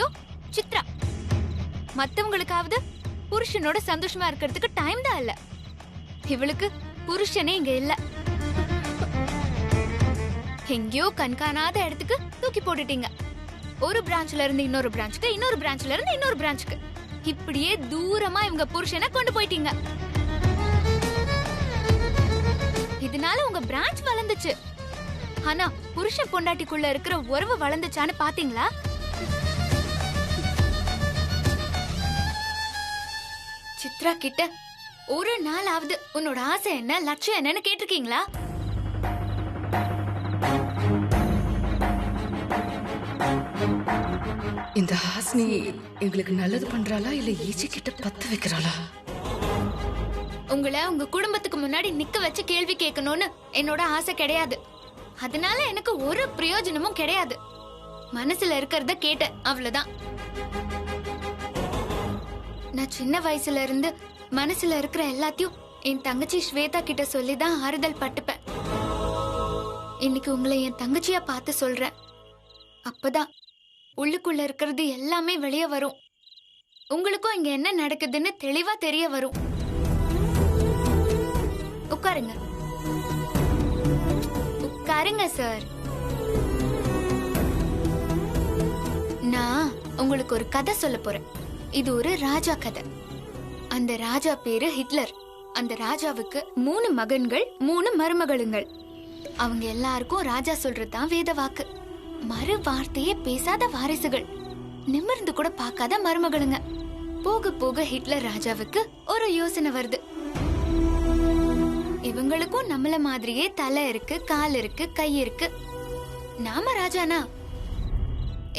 இதோ சித்ரா மத்தவங்களுக்காவது புருஷனோட சந்தோஷமா இருக்கிறதுக்கு டைம் தான் இல்ல. இவளுக்கு புருஷனே இங்க இல்ல. எங்கேயோ கண்காணாத இடத்துக்கு தூக்கி போட்டுட்டீங்க. ஒரு பிரான்ச்ல இருந்து இன்னொரு பிரான்ச்சுக்கு, இன்னொரு பிரான்ச்ல இருந்து இன்னொரு பிரான்ச்சுக்கு, இப்படியே தூரமா இவங்க புருஷனை கொண்டு போயிட்டீங்க. இதனால உங்க பிரான்ச் வளர்ந்துச்சு. ஆனா புருஷன் பொண்டாட்டிக்குள்ள இருக்கிற உறவு வளர்ந்துச்சான்னு பாத்தீங்களா? சித்ரா கிட்ட ஒரு நாளாவது உன்னோட ஆசை என்ன, லட்சியம் என்னன்னு கேட்டிருக்கீங்களா? இந்த ஹாசினி எங்களுக்கு நல்லது பண்றாளா இல்ல ஈச்சி கிட்ட பத்த வைக்கிறாளா? உங்களை உங்க குடும்பத்துக்கு முன்னாடி நிக்க வச்சு கேள்வி கேட்கணும்னு என்னோட ஆசை கிடையாது. அதனால எனக்கு ஒரு பிரயோஜனமும் கிடையாது. மனசுல இருக்கிறத கேட்டேன், அவ்வளவுதான். நான் சின்ன வயசுல இருந்து மனசுல இருக்கிற எல்லாத்தையும் என் தங்கச்சி ஸ்வேதா கிட்ட சொல்லிதான் ஆறுதல் பட்டுப்பேன். இன்னைக்கு உங்களை என் தங்கச்சியா பார்த்து சொல்றேன். அப்பதான் உள்ளுக்குள்ள இருக்கிறது எல்லாமே வெளியே வரும். உங்களுக்கும் இங்க என்ன நடக்குதுன்னு தெளிவா தெரிய வரும். உட்காருங்க, உட்காருங்க சார். நான் உங்களுக்கு ஒரு கதை சொல்ல போறேன். இது ஒரு ராஜா கதை. அந்த ராஜா பேரு ஹிட்லர். அந்த ராஜாவுக்கு 3 மகன்கள் 3 மருமகளுங்கள். அவங்க எல்லாருக்கும் ராஜா சொல்றதுதான் வேத வாக்கு. மறு வார்த்தையே பேசாத வாரிசுகள், நிமிர்ந்து கூட பார்க்காத மருமகளுங்க. போக போக ஹிட்லர் ராஜாவுக்கு ஒரு யோசனை வருது. இவங்களுக்கும் நம்மள மாதிரியே தலை இருக்கு, கால் இருக்கு, கை இருக்கு. நாம ராஜானா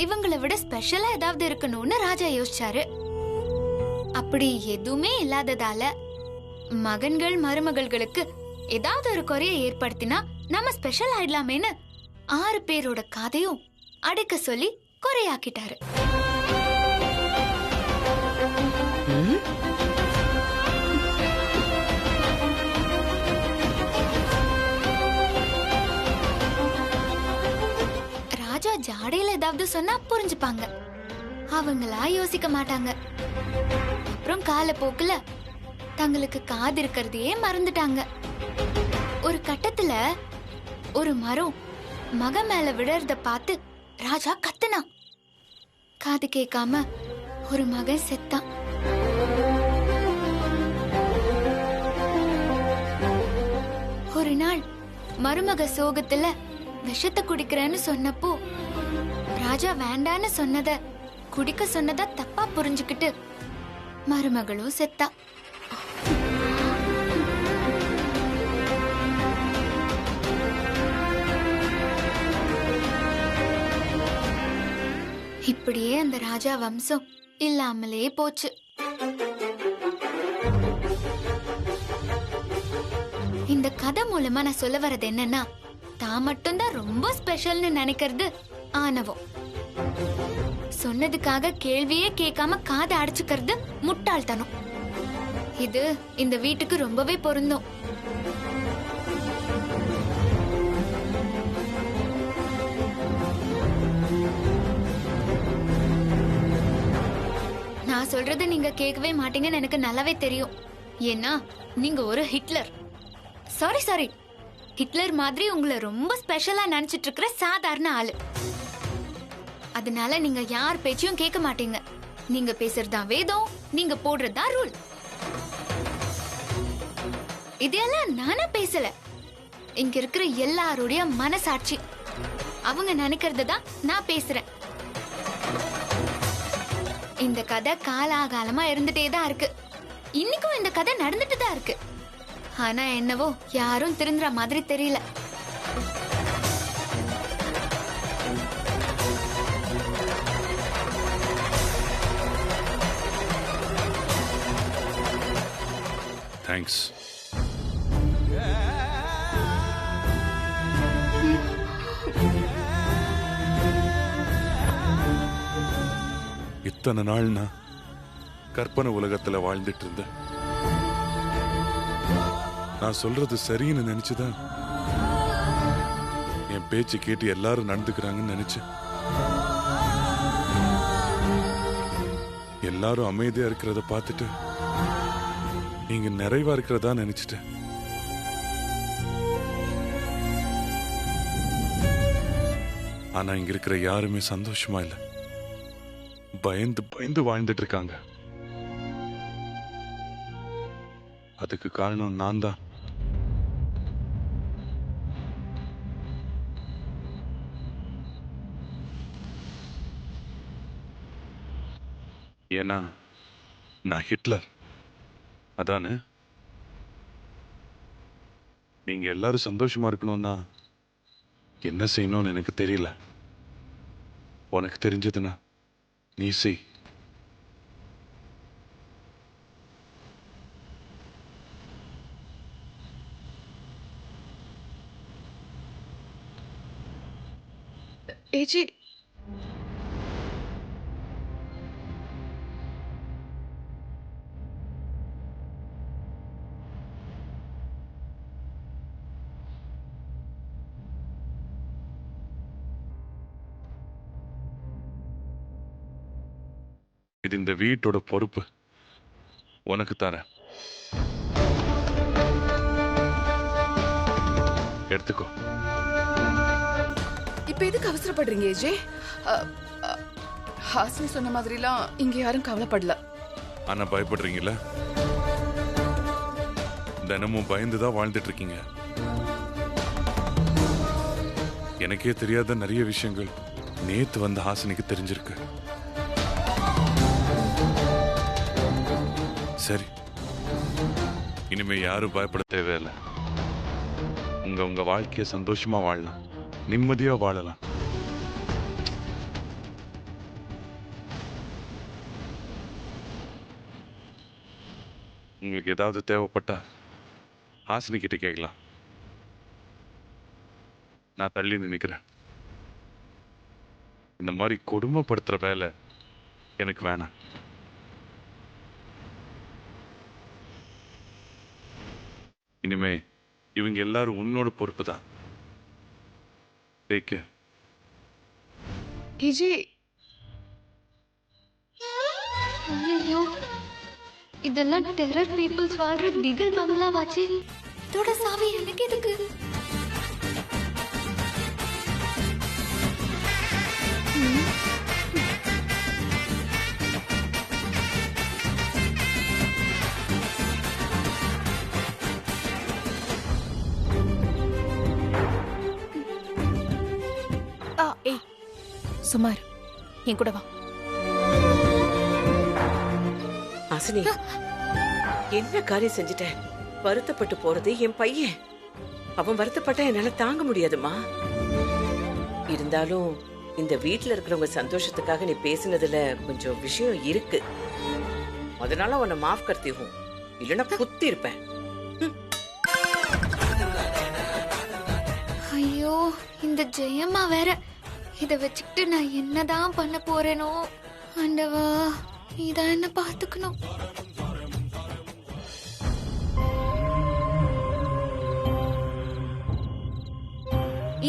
இவங்களை விட ஸ்பெஷலா ஏதாவது இருக்கணும்னு ராஜா யோசிச்சாரு. அப்படி எதுவுமே இல்லாததால மகன்கள் மருமகள்களுக்கு ஏதாவது ஒரு குறையை ஏற்படுத்தினா நம்ம ஸ்பெஷல் ஆயிடலாமேன்னு 6 பேரோட கதையும் அடைக்க சொல்லி குறையாக்கிட்டாரு. ராஜா ஜாடையில ஏதாவது சொன்னா புரிஞ்சுப்பாங்க, அவங்களா யோசிக்க மாட்டாங்க. அப்புறம் காலப்போக்குல தங்களுக்கு காது இருக்கிறதையே மறந்துட்டாங்க. ஒரு கட்டத்துல ஒரு மரம் மக மேல விழறத பார்த்து ராஜா கத்துனான். காது கேட்காம ஒரு மகன் செத்தான். ஒரு நாள் மருமக சோகத்துல விஷத்தை குடிக்கிறேன்னு சொன்னப்போ ராஜா வேண்டான்னு சொன்னத குடிக்க சொன்னதா தப்பா புரிஞ்சுக்கிட்டு மருமகளும் செத்தா. இப்படியே அந்த ராஜா வம்சம் இல்லாமலே போச்சு. இந்த கதை மூலமா நான் சொல்ல வர்றது என்னன்னா, தான் மட்டும்தான் ரொம்ப ஸ்பெஷல்னு நினைக்கிறது ஆணவம். சொன்னதுக்காக கேள்வியே கேட்காம காதை அடைச்சுக்கிறது முட்டாள்தனம். இது இந்த வீட்டுக்கு ரொம்பவே பொருந்தும். நான் சொல்றது நீங்க கேட்கவே மாட்டீங்கன்னு எனக்கு நல்லாவே தெரியும். ஏன்னா நீங்க ஒரு ஹிட்லர். சாரி, ஹிட்லர் மாதிரி உங்களை ரொம்ப ஸ்பெஷலா நினைச்சிட்டு இருக்கிற சாதாரண ஆளு. அதனால நீங்க யார் பேச்சையும் கேட்க மாட்டீங்க. நீங்க பேசுறதா வேதம், நீங்க போடுறதா ரூல். இதெல்லாம் நானே பேசல, இங்க இருக்கிற எல்லாருடைய மனசாட்சி. அவங்க நினைக்கிறத தான் நான் பேசுறேன். இந்த கதை காலாகாலமா இருந்துட்டே தான் இருக்கு. இன்னைக்கும் இந்த கதை நடந்துட்டு தான் இருக்கு. ஆனா என்னவோ யாரும் திருந்துற மாதிரி தெரியல. தேங்க்ஸ். இத்தனை நாள் நான் கற்பனை உலகத்துல வாழ்ந்துட்டு இருந்தேன். நான் சொல்றது சரின்னு நினைச்சுதான் என் பேச்சு கேட்டு எல்லாரும் நடந்துக்கிறாங்கன்னு நினைச்சேன். எல்லாரும் அமைதியா இருக்கிறத பார்த்துட்டு நீங்க நிறைவா இருக்கிறதா நினைச்சிட்டேன். ஆனா இங்க இருக்கிற யாருமே சந்தோஷமா இல்ல. பயந்து பயந்து வாழ்ந்துட்டு இருக்காங்க. அதுக்கு காரணம் நான் தான். ஏன்னா நான் ஹிட்லர் அதானே. நீங்க எல்லாரும் சந்தோஷமா இருக்கணும்னா என்ன செய்யணும்னு எனக்கு தெரியல. உனக்கு தெரிஞ்சதுன்னா நீ செய். ஏஜி, இது இந்த வீட்டோட பொறுப்பு. உனக்கு தரேன், எடுத்துக்கோ. இப்ப எதுக்கு அவசரப்படுறீங்க ஏஜே? அ, அ, ஹாசினி சொன்ன மாதிரிலாம் இங்க யாரும் கவலைப்படல. ஆனா பயப்படுறீங்கல்ல? தினமும் பயந்துதான் வாழ்ந்துட்டு இருக்கீங்க. எனக்கே தெரியாத நிறைய விஷயங்கள் நேத்து வந்த ஹாசினிக்கு தெரிஞ்சிருக்கு. சரி, இனிமே யாரும் பயப்பட தேவையில்லை. உங்க வாழ்க்கைய சந்தோஷமா வாழலாம், நிம்மதியா வாழலாம். உங்களுக்கு ஏதாவது தேவைப்பட்டா ஹாசினி கிட்ட கேட்கலாம். நான் தள்ளி நினைக்கிறேன். இந்த மாதிரி கொடுமைப்படுத்துற வேலை எனக்கு வேணாம். இனிமே இவங்க எல்லாரும் உன்னோட பொறுப்பு தான். ஏஜே, ஐயோ, இதெல்லாம் டெரர் பீப்புள்ஸ் வாழ்ற திகில் பங்களாவாச்சு. இதோட சாவி எனக்கு எதுக்கு? ஏய், சுமார் என் கூட வா. ஹாசினி, என்ன காரியம் செஞ்சுட்டேன்? வருத்தப்பட்டு போறது என் பையன். அவன் வருத்தப்பட்டா என்னால தாங்க முடியாதுமா. இருந்தாலும் இந்த வீட்டுல இருக்கிறவங்க சந்தோஷத்துக்காக நீ பேசினதுல கொஞ்சம் விஷயம் இருக்கு. அதனால உன்னை மாஃப் கர்த்தி ஹூம், இல்லைன்னா குத்தி இருப்பேன். ஐயோ, இந்த ஜெயம்மா வேற. இத வச்சுக்கிட்டு நான் என்னதான் பண்ண போறேனோ? ஆண்டவா, நீதான் என்ன பாத்துக்கணும்.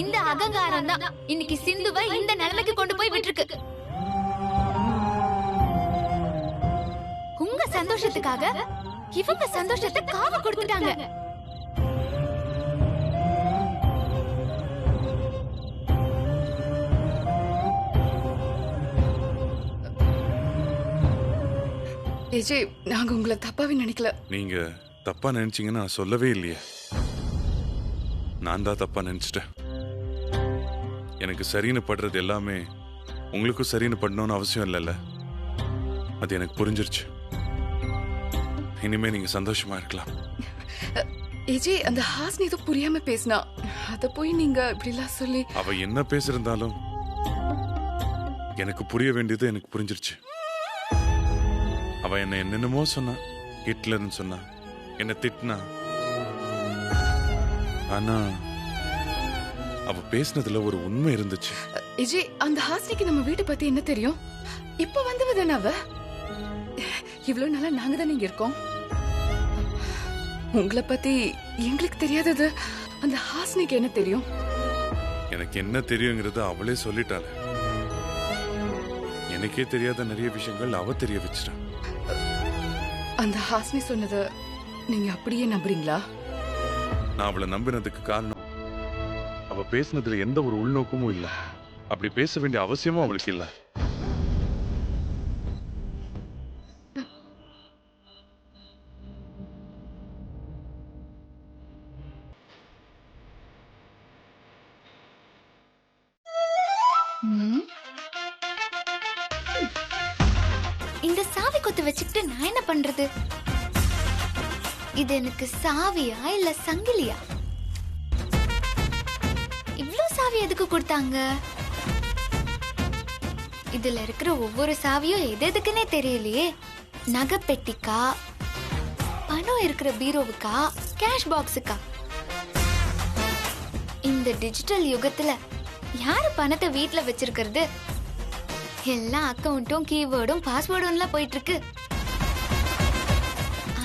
இந்த அகங்காரம் தான் இன்னைக்கு சிந்துவை இந்த நிலைமைக்கு கொண்டு போய் விட்டுருக்கு. உங்க சந்தோஷத்துக்காக இவங்க சந்தோஷத்தை காவ கொடுத்துட்டாங்க. ஏஜே, நாங்க உங்களை தப்பாவே நினைக்கல. நீங்க தப்பா நினைச்சீங்கன்னு நான் சொல்லவே இல்லையே. நான் தான் தப்பா நினைச்சிட்டேன். எனக்கு சரின்னு படுறது எல்லாமே உங்களுக்கும் சரின்னு படணும்னு அவசியம் இல்லைல்ல. அது எனக்கு புரிஞ்சிருச்சு. இனிமே நீங்க சந்தோஷமா இருக்கலாம். ஏஜே, அந்த ஹாசினி ஏதோ புரியாம பேசினா, அத போய் நீங்க இப்படிலாம் சொல்லி. அவ என்ன பேசிருந்தாலும் எனக்கு புரிய வேண்டியது எனக்கு புரிஞ்சிருச்சு. அவ என்ன என்னென்னமோ சொன்னா, ஹிட்லர்னு சொன்னா, என்ன திட்டினா. ஆனா அவ பேசினதுல ஒரு உண்மை இருந்துச்சு. ஏஜே, அந்த ஹாசினிக்கு நம்ம வீட்டை பத்தி என்ன தெரியும்? இப்ப வந்தவ தானே அவ. இவ்வளவு நாளா நாங்க தான் இங்க இருக்கோம். உங்களை பத்தி எங்களுக்கு தெரியாதது அந்த ஹாசினிக்கு என்ன தெரியும்? எனக்கு என்ன தெரியுங்கிறத அவளே சொல்லிட்டாளே. எனக்கே தெரியாத நிறைய விஷயங்கள் அவ தெரிய வச்சிட்டான். அந்த ஹாஸ்னி சொன்னத நீங்க அப்படியே நம்புறீங்களா? நான் அவளை நம்பினதுக்கு காரணம் அவ பேசினதுல எந்த ஒரு உள்நோக்கமும் இல்ல. அப்படி பேச வேண்டிய அவசியமும் அவளுக்கு இல்ல. இந்த சாவி கொத்து வச்சுக்கிட்டு நான் என்ன பண்றது? இது எனக்கு சாவியா இல்ல சங்கிலியா? இவ்ளோ சாவி எதுக்கு கொடுத்தாங்க? இதுல இருக்கிற ஒவ்வொரு சாவியும் எது எதுக்குன்னே தெரியலையே. நகை பெட்டிக்கா, பணம் இருக்கிற பீரோவுக்கா, கேஷ் பாக்ஸுக்கா? இந்த டிஜிட்டல் யுகத்துல யாரு பணத்தை வீட்ல வச்சிருக்கிறது? எல்லா அக்கவுண்டும் கீவேர்டும் பாஸ்வேர்டும் போயிட்டு இருக்கு.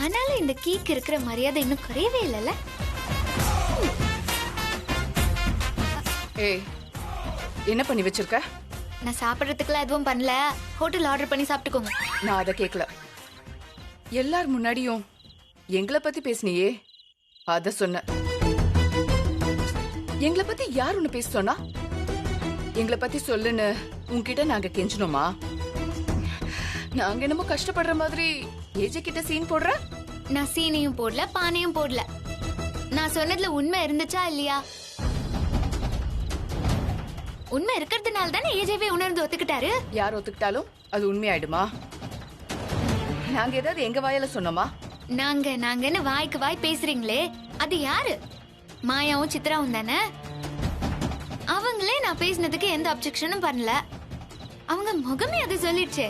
ஆனாலும் இந்த கீக்கு இருக்கிற மரியாதை இன்னும் குறையவே இல்லைல்ல. ஏய், என்ன பண்ணி வச்சிருக்க? நான் சாப்பிடறதுக்குலாம் எதுவும் பண்ணல. ஹோட்டல் ஆர்டர் பண்ணி சாப்பிட்டுக்கோங்க. நான் அதை கேட்கல. எல்லார் முன்னாடியும் எங்களை பத்தி பேசினியே, அத சொன்ன. எங்களை பத்தி யார் உன்னை பேச சொன்னா? எங்களை பத்தி சொல்லுன்னு உன்கிட்ட நாங்க கெஞ்சணுமா? நாங்க என்னமோ கஷ்டப்படுற மாதிரி ஏஜே கிட்ட சீன் போடுற? நான் சீனியும் போடல, பானையும் போடல. நான் சொன்னதுல உண்மை இருந்துச்சா இல்லையா? உண்மை இருக்கிறதுனால தானே ஏஜேவே உணர்ந்து ஒத்துக்கிட்டாரு. யார் ஒத்துக்கிட்டாலும் அது உண்மையாயிடுமா? நாங்க ஏதாவது எங்க வாயில சொன்னோமா? நாங்கன்னு வாய்க்கு வாய் பேசுறீங்களே, அது யாரு? மாயாவும் சித்ராவும் தானே. அவங்களே நான் பேசினதுக்கு எந்த அப்செக்ஷனும் பண்ணல. அவங்க முகமே அது சொல்லிடுச்சே.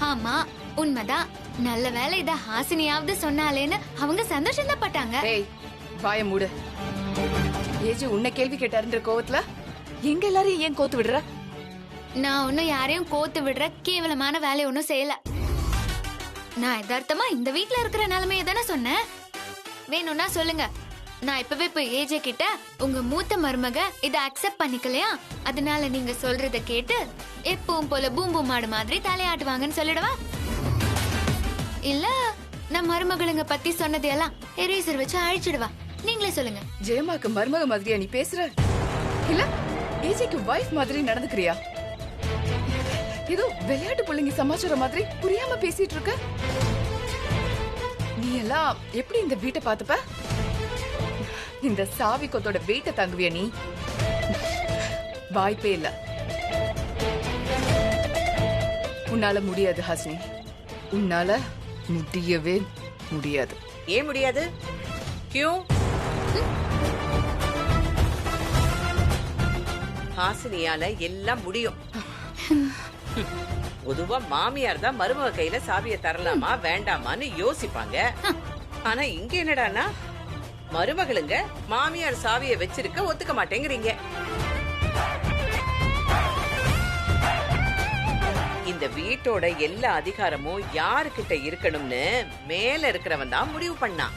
ஆமா, உண்மைதான். நல்ல வேலை இத ஹாசினியாவது சொன்னாலேன்னு அவங்க சந்தோஷம் தான் பட்டாங்க. ஏய், வாய மூடு. ஏஜே உன்னை கேள்வி கேட்டாருன்ற கோவத்துல எங்க எல்லாரையும் ஏன் கோத்து விடுற? நான் ஒன்னும் யாரையும் கோத்து விடுற கேவலமான வேலையை ஒன்னும் செய்யல. நான் யதார்த்தமா இந்த வீட்ல இருக்கிற நிலைமையை தானே சொன்னேன். வேணும்னா சொல்லுங்க. நான் இப்பவே போய் ஏஜே கிட்ட உங்க மூத்த மருமக இத அக்செப்ட் பண்ணிக்கலையா, அதனால நீங்க சொல்றத கேட்டு எப்பவும் போல பூம்பு மாடு மாதிரி தலையாட்டுவாங்கன்னு சொல்லிடவா? இல்ல நான் மருமகளுங்க பத்தி சொன்னதையெல்லாம் எரேசர் வச்சு அழிச்சிடுவா? நீங்களே சொல்லுங்க. ஜெயமாக்கு மருமக மாதிரியா நீ பேசுற? இல்ல ஏஜேக்கு வைஃப் மாதிரி நடந்துக்கிறியா? ஏதோ விளையாட்டு பிள்ளைங்க சமாச்சாரம் மாதிரி புரியாம பேசிட்டு இருக்க. நீ எல்லாம் எப்படி இந்த வீட்டை பாத்துப்ப? இந்த சாவி கொத்தோட வெயிட்ட தாங்குவியா நீ? வாய்ப்பே இல்ல. உன்னால முடியாது ஹாசினி, உன்னால முடியவே முடியாது. ஏன் முடியாது? கியூ? ஹாசினியால எல்லாம் முடியும். பொதுவா மாமியார் தான் மருமக கையில சாவியை தரலாமா வேண்டாமான்னு யோசிப்பாங்க. ஆனா இங்க என்னடானா மருமகளுங்க மாமியார் சாவியை வச்சிருக்க ஒத்துக்க மாட்டேங்கிறீங்க. இந்த வீட்டோட எல்லா அதிகாரமும் யாருக்கிட்ட இருக்கணும்னு மேல இருக்கிறவன் தான் முடிவு பண்ணான்.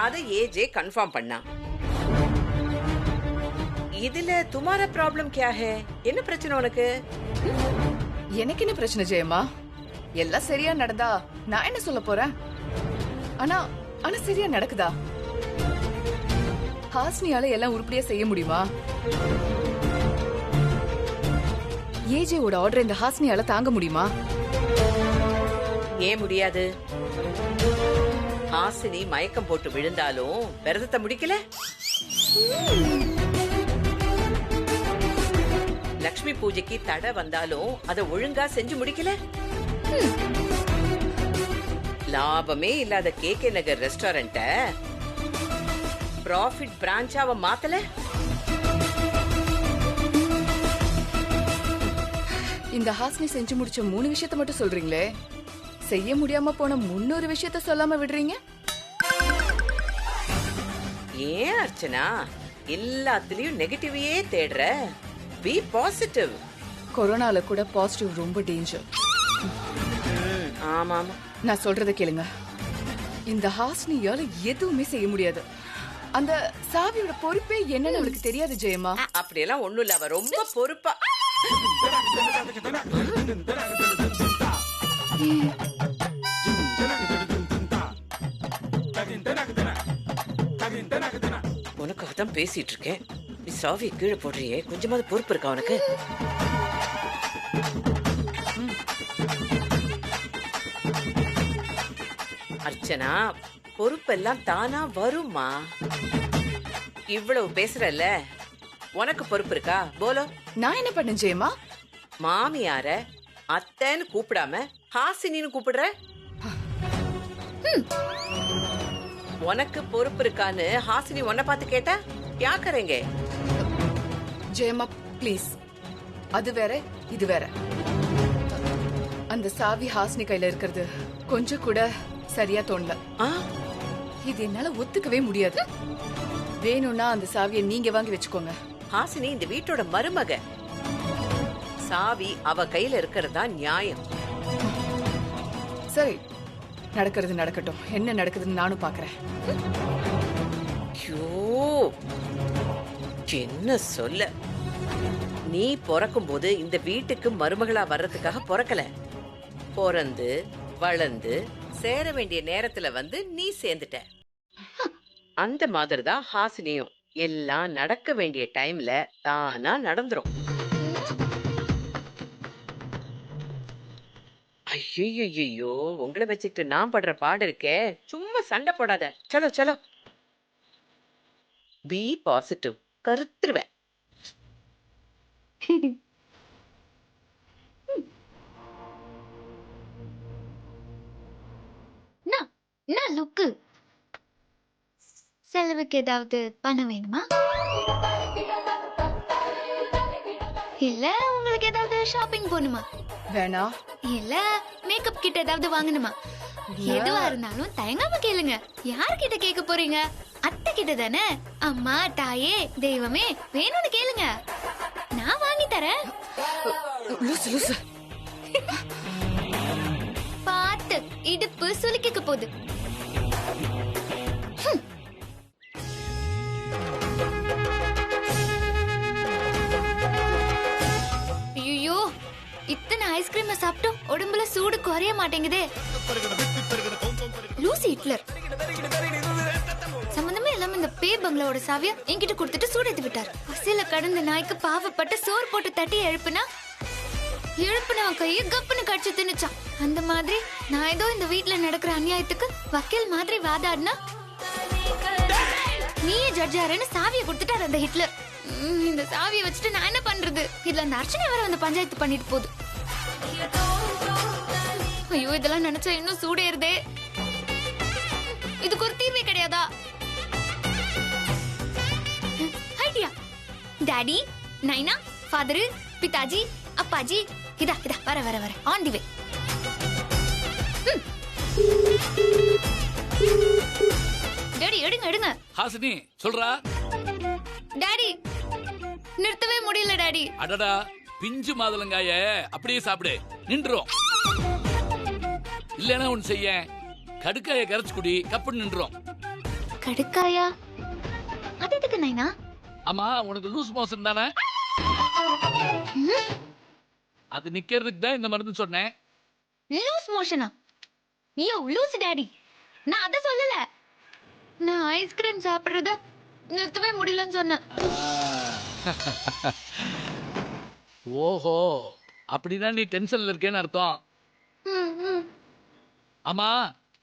அத ஏஜே கன்ஃபார்ம் பண்ணான். இதுல துமாரா ப்ராப்ளம் கியா ஹே? என்ன பிரச்சனை உனக்கு? எனக்கு என்ன பிரச்சனை ஜெயமா? எல்லாம் சரியா நடந்தா நான் என்ன சொல்ல போறேன்? ஆனா ஆனா சரியா நடக்குதா? ஹாஸ்னியால எல்லாம் உருப்படியா செய்ய முடியுமா? ஏஜேவோட ஆர்டர் இந்த ஹாஸ்னியால தாங்க முடியுமா? ஏன் முடியாது? ஹாசினி மயக்கம் போட்டு விழுந்தாலும் விரதத்தை முடிக்கல. லக்ஷ்மி பூஜைக்கு தடை வந்தாலும் அதை ஒழுங்கா செஞ்சு முடிக்கல. லாபமே இல்லாத கேகே நகர் ரெஸ்டாரண்ட ப்ராஃபிட் பிரான்ச்சாவ மாத்தல. இந்த ஹாஸ்னி செஞ்சு முடிச்ச 3 விஷயத்தை மட்டும் சொல்றீங்களே, செய்ய முடியாம போன 300 விஷயத்த சொல்லாம விடுறீங்க. ஏன் அர்ச்சனா எல்லாத்துலயும் நெகட்டிவையே தேடுற? Be positive. கொரோனால கூட பாசிட்டிவ் ரொம்ப டேஞ்சர். ஆமா ஆமா, நான் சொல்றத கேளுங்க. இந்த ஹாஸ்னியால எதுவுமே செய்ய முடியாது. அந்த சாவியோட பொறுப்பே என்னன்னு அவளுக்கு தெரியாது ஜெயமா. அப்படியெல்லாம் ஒண்ணும் இல்ல. அவ ரொம்ப பொறுப்பா உனக்காக தான் பேசிட்டு இருக்கேன். நீ சாவியை கீழே போடுறியே, கொஞ்சமாவது பொறுப்பு இருக்கா உனக்கு? அர்ச்சனா, பொறுப்பெல்லாம் தானா வருமா? இவ்வளவு பேசுறல்ல, உனக்கு பொறுப்பு இருக்கா? போலோ. நான் என்ன பண்ணேன் ஜெயமா? மாமியார அத்தைன்னு கூப்பிடாம ஹாசினின்னு கூப்பிடுற. உனக்கு பொறுப்பு இருக்கான்னு ஹாசினி உன்னை பார்த்து கேட்டா யாக்கறேங்க? ஜெயமா ப்ளீஸ், அது வேற இது வேற. அந்த சாவி ஹாசினி கையில இருக்கிறது கொஞ்சம் கூட சரியா தோணல. ஆ? இது என்னால ஒத்துக்கவே முடியாது. வேணும்னா அந்த சாவியை நீங்க வாங்கி வச்சுக்கோங்க. ஹாசினி இந்த வீட்டோட மருமக. சாவி அவ கையில இருக்கிறதா நியாயம். சரி, நடக்கிறது நடக்கட்டும். என்ன நடக்குதுன்னு நானும் பாக்குறேன். ஐயோ, என்ன சொல்ல? நீ பிறக்கும் போது இந்த வீட்டுக்கு மருமகளா வர்றதுக்காக பிறக்கல. பிறந்து வளர்ந்து சேர வேண்டிய நேரத்துல வந்து நீ சேர்ந்துட்ட. அந்த மாதிரிதான் ஹாசினியும். எல்லாம் நடக்க வேண்டிய டைம்ல தானா நடந்துரும். ஐயோ, உங்களை வச்சுக்கிட்டு நான் படுற பாடு இருக்கே. சும்மா சண்டை போடாத. சலோ சலோ. Be positive. கருத்துருவேன். என்ன லுக்கு? செலவுக்கு ஏதாவது பண்ண வேணுமா? இல்ல உங்களுக்கு ஏதாவது ஷாப்பிங் போகணுமா? வேணா. இல்ல மேக்கப் கிட்ட ஏதாவது வாங்கணுமா? எதுவா இருந்தாலும் தயங்காம கேளுங்க. யார்கிட்ட கேட்க போறீங்க? அத்தை கிட்ட தானே. அம்மா, தாயே, தெய்வமே, வேணும்னு கேளுங்க, நான் வாங்கி தரேன். லூசு லூசு. பார்த்து இடுப்பு சுலுக்கிக்க போகுது. ஐயோ, இத்தனை ஐஸ்கிரீம் சாப்பிட்டோம் உடம்புல சூடு குறைய மாட்டேங்குதே. லூசி ஹிட்லர் சம்பந்தமே இல்லாம இந்த பே பங்களாவோட சாவிய என்கிட்ட கொடுத்துட்டு சூடேத்தி விட்டார். பசியில கடந்த நாய்க்கு பாவப்பட்ட சோறு போட்டு தட்டி எழுப்புனவன் கையை கப்புன்னு கடிச்சு தின்னுச்சான். அந்த மாதிரி நான் ஏதோ இந்த வீட்டுல நடக்கிற அநியாயத்துக்கு வக்கீல் மாதிரி வாதாடினா நீயே ஜட்ஜாருன்னு சாவியை கொடுத்துட்டாரு அந்த ஹிட்லர். இந்த சாவியை வச்சுட்டு நான் என்ன பண்றது? இதுல அந்த அர்ச்சனை வேற வந்து பஞ்சாயத்து பண்ணிட்டு போகுது. ஐயோ, இதெல்லாம் நினைச்சா இன்னும் சூடேறுதே. இதுக்கு ஒரு தீர்வே கிடையாதா? ஐடியா. டாடி, நைனா, ஃபாதர், பிதாஜி, அப்பாஜி, இதா வர வர வர ஆன் தி வே. டாடி எடுங்க எடுங்க. ஹாசினி சொல்றா. டாடி நிறுத்தவே முடியல டாடி. அடடா, பிஞ்சு மாதுளங்காய அப்படியே சாப்பிடு, நின்றும். இல்லனா ஒன்னு செய்ய, கடுக்காய கரைச்சு குடி, கப்புன்னு நின்றும். கடுக்காயா? அது எதுக்கு நைனா? ஆமா, உனக்கு லூஸ் மோஷன் தானே? அது நிக்கிறதுக்கு தான் இந்த மருந்து சொன்னேன். லூஸ் மோஷனா? ஐயோ லூஸ் டாடி, நான் அத சொல்லல. நான் ஐஸ்கிரீம் சாப்பிடுறத நிறுத்தவே முடியலன்னு சொன்னேன். ஓஹோ, அப்படின்னா நீ டென்ஷன்ல இருக்கேன்னு அர்த்தம். ஆமா,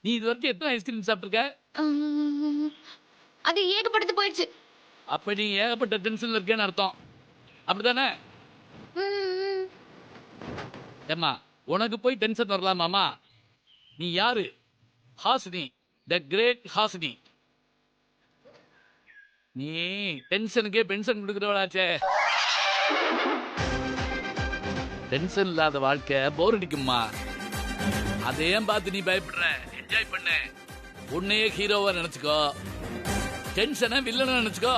நீ இது வரைக்கும் எத்தனை ஐஸ்கிரீம் சாப்பிட்டுருக்க? அது ஏகப்பட்டது போயிடுச்சு. அப்ப நீ ஏகப்பட்ட டென்ஷன்ல இருக்கேன்னு அர்த்தம், அப்படிதானே? ஏம்மா, உனக்கு போய் டென்ஷன் வரலாமாமா? நீ யாரு? Hasini, the great Hasini. நீ டென்ஷனுக்கே பென்ஷன் கொடுக்குறவளாச்சே. டென்ஷன் இல்லாத வாழ்க்கை போர் அடிக்குமா? அதையும் பார்த்து நீ பயப்படுற. என்ஜாய் பண்ண. உன்னையே ஹீரோவா நினைச்சுக்கோ, டென்ஷனை வில்லனை நினைச்சுக்கோ.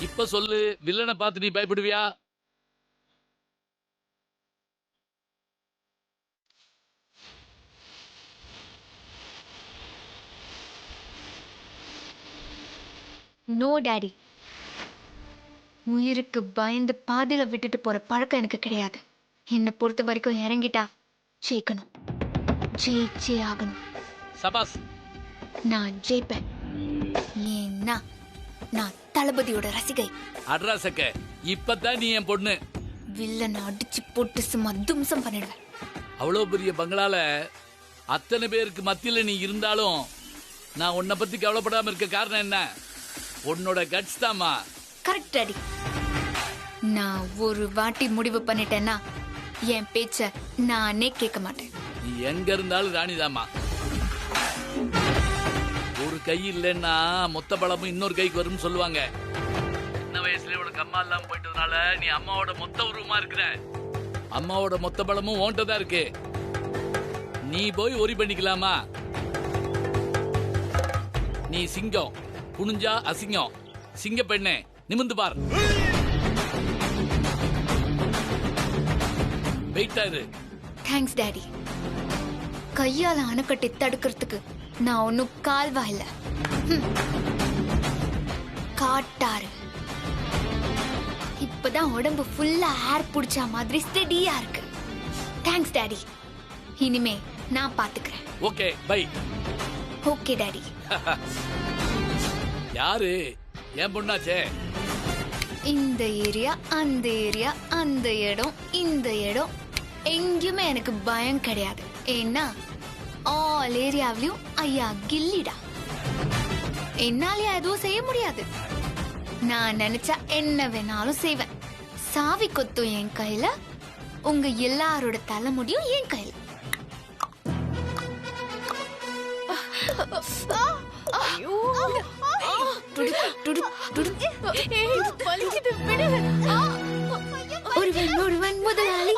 இப்ப சொல்லு, வில்லனை பார்த்து நீ பயப்படுவியா? நோ டாடி, உயிருக்கு பயந்து பாதியில விட்டுட்டு போற பழக்கம் எனக்கு கிடையாது. என்னை பொறுத்த வரைக்கும் இறங்கிட்டா ஜெயிக்கணும், ஜெயிச்சே ஆகணும். சபாஸ். நான் ஜெயிப்பேன். ஏன்னா நான் தளபதியோட ரசிகை. அட்ராசக்க இப்பதான் நீ என் பொண்ணு. வில்லனை அடிச்சு போட்டு சும்மா தும்சம் பண்ணிடுவேன். அவ்வளவு பெரிய பங்களால அத்தனை பேருக்கு மத்தியில நீ இருந்தாலும் நான் உன்னை பத்தி கவலைப்படாம இருக்க காரணம் என்ன? உன்னோட கட்ஸ் தாமா. Correct daddy. நான் ஒரு வாட்டி முடிவு பண்ணிட்டேன்னா என் பேச்ச நானே கேட்க மாட்டேன். நீ எங்க இருந்தாலும் ராணிதாமா. ஒரு கை இல்லைன்னா மொத்த பலமும் இன்னொரு கைக்கு வரும்னு சொல்லுவாங்க. சின்ன வயசுல உனக்கு அம்மா இல்லாம போயிட்டதுனால நீ அம்மாவோட மொத்த உருவமா இருக்கிற. அம்மாவோட மொத்த பலமும் ஓன்ட்டதான் இருக்கு. நீ போய் ஒரி பண்ணிக்கலாமா? நீ சிங்கம், குனிஞ்சா அசிங்கம். சிங்க பெண்ணே நிமிந்து பார். வெயிட்டாரு. Thanks daddy. கையால அணைக்கட்டி தடுக்கிறதுக்கு நான் ஒன்னும் கால்வா இல்ல, காட்டாரு. இப்பதான் உடம்பு ஃபுல்லா ஏர் புடிச்ச மாதிரி ஸ்டெடியா இருக்கு. Thanks daddy. இனிமே நான் பாத்துக்கிறேன். Okay bye. Okay daddy. யாரு? என் பொண்ணாச்சே. இந்த ஏரியா, அந்த ஏரியா, அந்த இடம், இந்த இடம் எங்கேயுமே எனக்கு பயம் கிடையாது. ஏன்னா ஆல் ஏரியாவிலும் ஐயா கில்லிடா. என்னாலயா எதுவும் செய்ய முடியாது. நான் நினைச்சா என்ன வேணாலும் செய்வேன். சாவி கொத்தும் என் கையில, உங்க எல்லாரோட தலைமுடியும் என் கையில. ஒருவன் ஒருவன் முதலாளி,